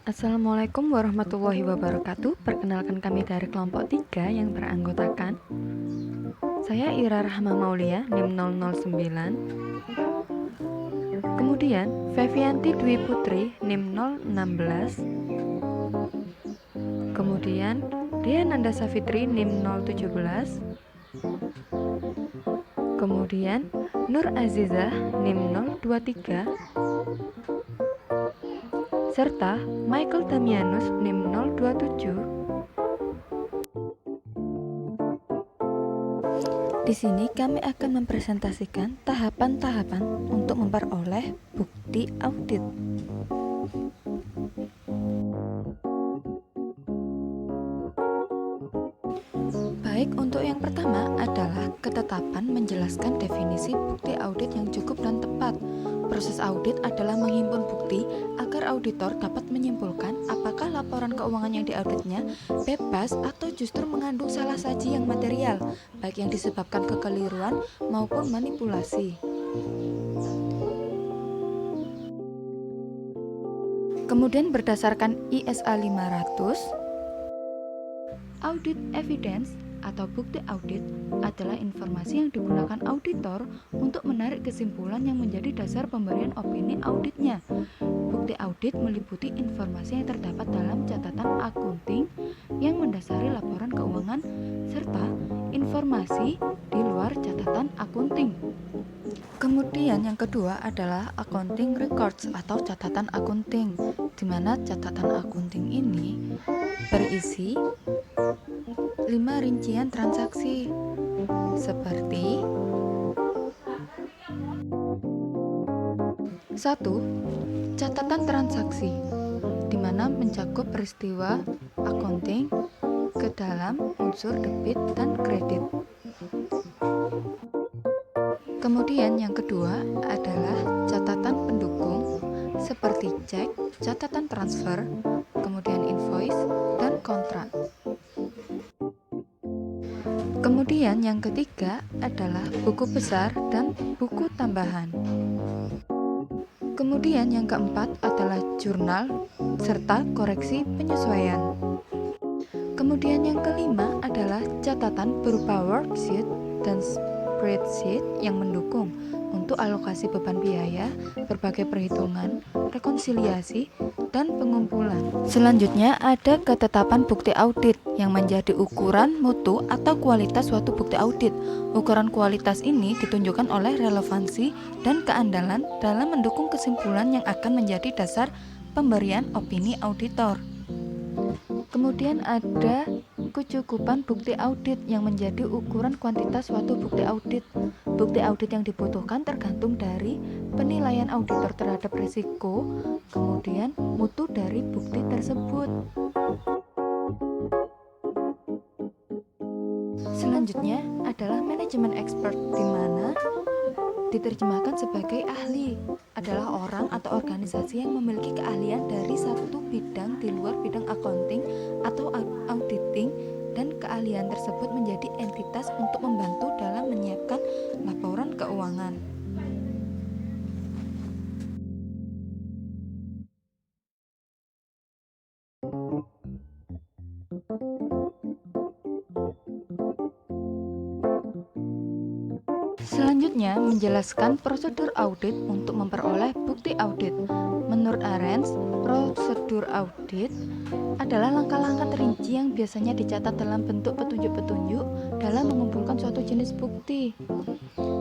Assalamualaikum warahmatullahi wabarakatuh. Perkenalkan kami dari kelompok 3 yang beranggotakan saya Ira Rahma Maulia, NIM 009. Kemudian Fevianti Dwi Putri, NIM 016. Kemudian Riananda Safitri, NIM 017. Kemudian Nur Azizah, NIM 023. Serta Michael Damianus, NIM 027. Di sini kami akan mempresentasikan tahapan-tahapan untuk memperoleh bukti audit. Baik, untuk yang pertama adalah ketetapan menjelaskan definisi bukti audit yang cukup dan tepat. Proses audit adalah menghimpun bukti agar auditor dapat menyimpulkan apakah laporan keuangan yang diauditnya bebas atau justru mengandung salah saji yang material, baik yang disebabkan kekeliruan maupun manipulasi. Kemudian berdasarkan ISA 500, audit evidence atau bukti audit adalah informasi yang digunakan auditor untuk menarik kesimpulan yang menjadi dasar pemberian opini auditnya. Bukti audit meliputi informasi yang terdapat dalam catatan akunting yang mendasari laporan keuangan serta informasi di luar catatan akunting. Kemudian yang kedua adalah accounting records atau catatan akunting, di mana catatan akunting ini berisi 5 rincian transaksi seperti 1. Catatan transaksi, di mana mencakup peristiwa accounting ke dalam unsur debit dan kredit. Kemudian yang kedua adalah catatan pendukung seperti cek, catatan transfer, kemudian invoice, dan kontrak. Kemudian yang ketiga adalah buku besar dan buku tambahan. Kemudian yang keempat adalah jurnal serta koreksi penyesuaian. Kemudian yang kelima adalah catatan berupa worksheet dan spreadsheet yang mendukung untuk alokasi beban biaya, berbagai perhitungan, rekonsiliasi, dan pengumpulan. Selanjutnya ada ketetapan bukti audit yang menjadi ukuran mutu atau kualitas suatu bukti audit. Ukuran kualitas ini ditunjukkan oleh relevansi dan keandalan dalam mendukung kesimpulan yang akan menjadi dasar pemberian opini auditor. Kemudian ada kecukupan bukti audit yang menjadi ukuran kuantitas suatu bukti audit. Bukti audit yang dibutuhkan tergantung dari penilaian auditor terhadap risiko, kemudian mutu dari bukti tersebut. Selanjutnya adalah manajemen expert, di mana diterjemahkan sebagai ahli adalah orang atau organisasi yang memiliki keahlian dari satu bidang di luar bidang accounting atau auditing, dan keahlian tersebut menjadi entitas untuk membantu dalam menyiapkan laporan keuangan. Selanjutnya, menjelaskan prosedur audit untuk memperoleh bukti audit. Menurut Arens, prosedur audit adalah langkah-langkah terinci yang biasanya dicatat dalam bentuk petunjuk-petunjuk dalam mengumpulkan suatu jenis bukti.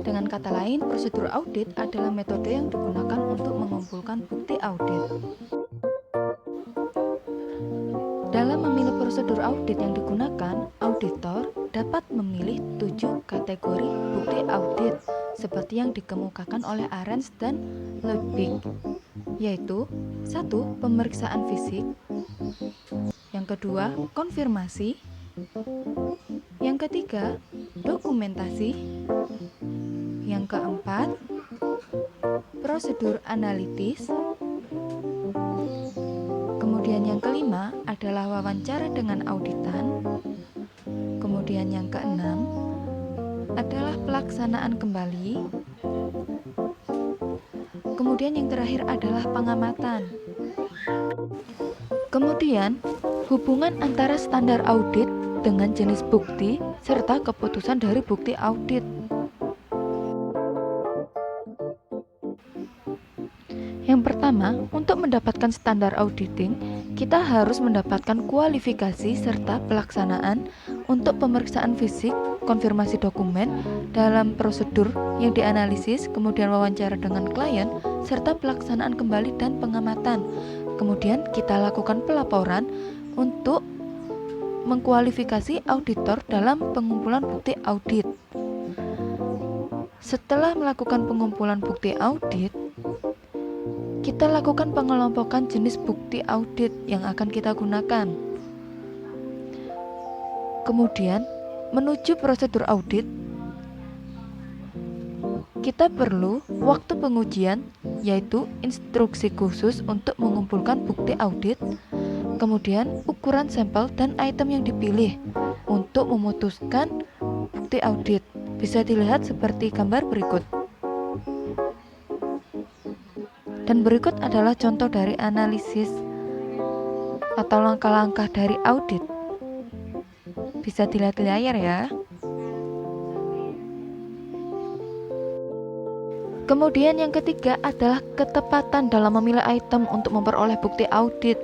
Dengan kata lain, prosedur audit adalah metode yang digunakan untuk mengumpulkan bukti audit. Dalam memilih prosedur audit yang digunakan, auditor dapat memilih 7 kategori bukti audit seperti yang dikemukakan oleh Arens dan Ludwig, yaitu 1. Pemeriksaan fisik, yang kedua konfirmasi, yang ketiga dokumentasi, yang keempat prosedur analitis, kemudian yang kelima adalah wawancara dengan auditan, kemudian yang keenam adalah pelaksanaan kembali, kemudian yang terakhir adalah pengamatan. Kemudian, hubungan antara standar audit dengan jenis bukti serta keputusan dari bukti audit. Yang pertama, untuk mendapatkan standar auditing, kita harus mendapatkan kualifikasi serta pelaksanaan untuk pemeriksaan fisik, konfirmasi dokumen dalam prosedur yang dianalisis, kemudian wawancara dengan klien, serta pelaksanaan kembali dan pengamatan. Kemudian kita lakukan pelaporan untuk mengkualifikasi auditor dalam pengumpulan bukti audit. Setelah melakukan pengumpulan bukti audit, kita lakukan pengelompokan jenis bukti audit yang akan kita gunakan. Kemudian, menuju prosedur audit, kita perlu waktu pengujian, yaitu instruksi khusus untuk mengumpulkan bukti audit, kemudian ukuran sampel dan item yang dipilih untuk memutuskan bukti audit. Bisa dilihat seperti gambar berikut. Dan berikut adalah contoh dari analisis atau langkah-langkah dari audit. Bisa dilihat di layar ya. Kemudian yang ketiga adalah ketepatan dalam memilih item untuk memperoleh bukti audit.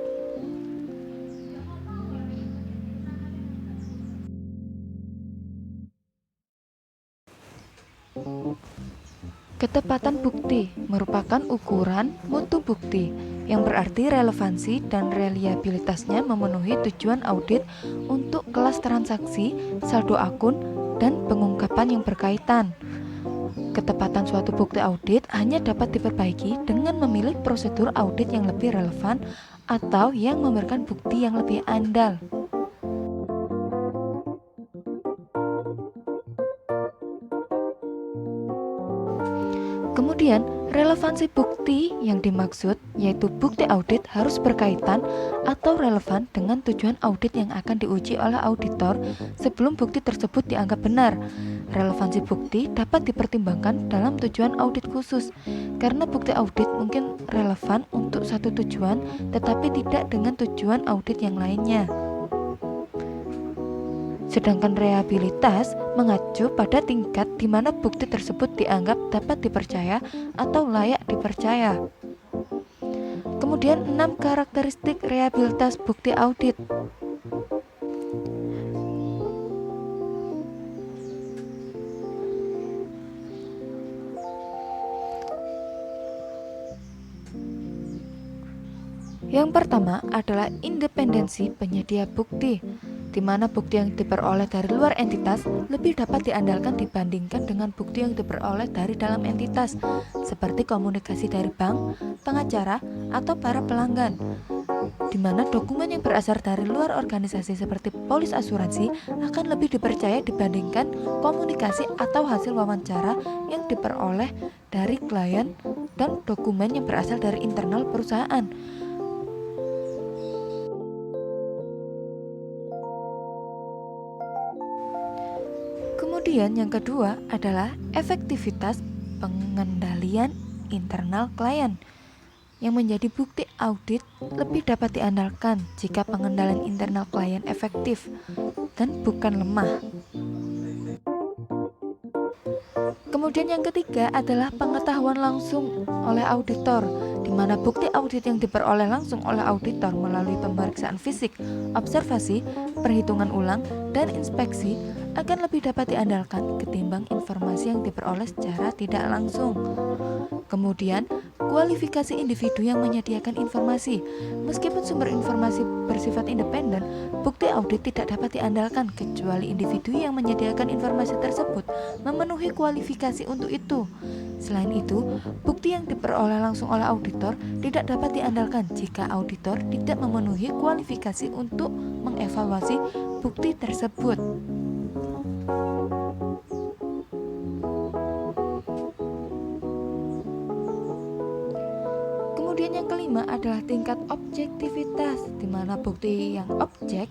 Ketepatan bukti merupakan ukuran mutu bukti yang berarti relevansi dan reliabilitasnya memenuhi tujuan audit untuk kelas transaksi, saldo akun, dan pengungkapan yang berkaitan. Ketepatan suatu bukti audit hanya dapat diperbaiki dengan memilih prosedur audit yang lebih relevan atau yang memberikan bukti yang lebih andal. Kemudian, relevansi bukti yang dimaksud yaitu bukti audit harus berkaitan atau relevan dengan tujuan audit yang akan diuji oleh auditor sebelum bukti tersebut dianggap benar. Relevansi bukti dapat dipertimbangkan dalam tujuan audit khusus, karena bukti audit mungkin relevan untuk satu tujuan tetapi tidak dengan tujuan audit yang lainnya. Sedangkan reliabilitas mengacu pada tingkat di mana bukti tersebut dianggap dapat dipercaya atau layak dipercaya. Kemudian 6 karakteristik reliabilitas bukti audit. Yang pertama adalah independensi penyedia bukti, di mana bukti yang diperoleh dari luar entitas lebih dapat diandalkan dibandingkan dengan bukti yang diperoleh dari dalam entitas, seperti komunikasi dari bank, pengacara, atau para pelanggan. Di mana dokumen yang berasal dari luar organisasi seperti polis asuransi akan lebih dipercaya dibandingkan komunikasi atau hasil wawancara yang diperoleh dari klien dan dokumen yang berasal dari internal perusahaan. Kemudian yang kedua adalah efektivitas pengendalian internal klien, yang menjadi bukti audit lebih dapat diandalkan jika pengendalian internal klien efektif dan bukan lemah. Kemudian yang ketiga adalah pengetahuan langsung oleh auditor, di mana bukti audit yang diperoleh langsung oleh auditor melalui pemeriksaan fisik, observasi, perhitungan ulang, dan inspeksi akan lebih dapat diandalkan ketimbang informasi yang diperoleh secara tidak langsung. Kemudian, kualifikasi individu yang menyediakan informasi. Meskipun sumber informasi bersifat independen, bukti audit tidak dapat diandalkan kecuali individu yang menyediakan informasi tersebut memenuhi kualifikasi untuk itu. Selain itu, bukti yang diperoleh langsung oleh auditor tidak dapat diandalkan jika auditor tidak memenuhi kualifikasi untuk mengevaluasi bukti tersebut. Kemudian yang kelima adalah tingkat objektivitas, di mana bukti yang objek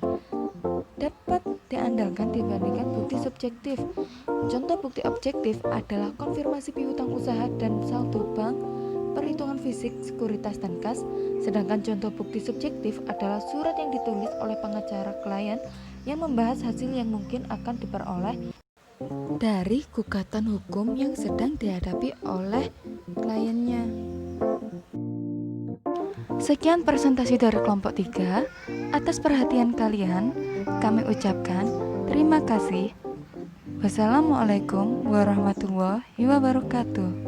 dapat diandalkan dibandingkan bukti subjektif. Contoh bukti objektif adalah konfirmasi piutang usaha dan saldo bank, perhitungan fisik, sekuritas, dan kas, sedangkan contoh bukti subjektif adalah surat yang ditulis oleh pengacara klien yang membahas hasil yang mungkin akan diperoleh dari gugatan hukum yang sedang dihadapi oleh kliennya. Sekian presentasi dari kelompok 3. Atas perhatian kalian, kami ucapkan terima kasih. Wassalamualaikum warahmatullahi wabarakatuh.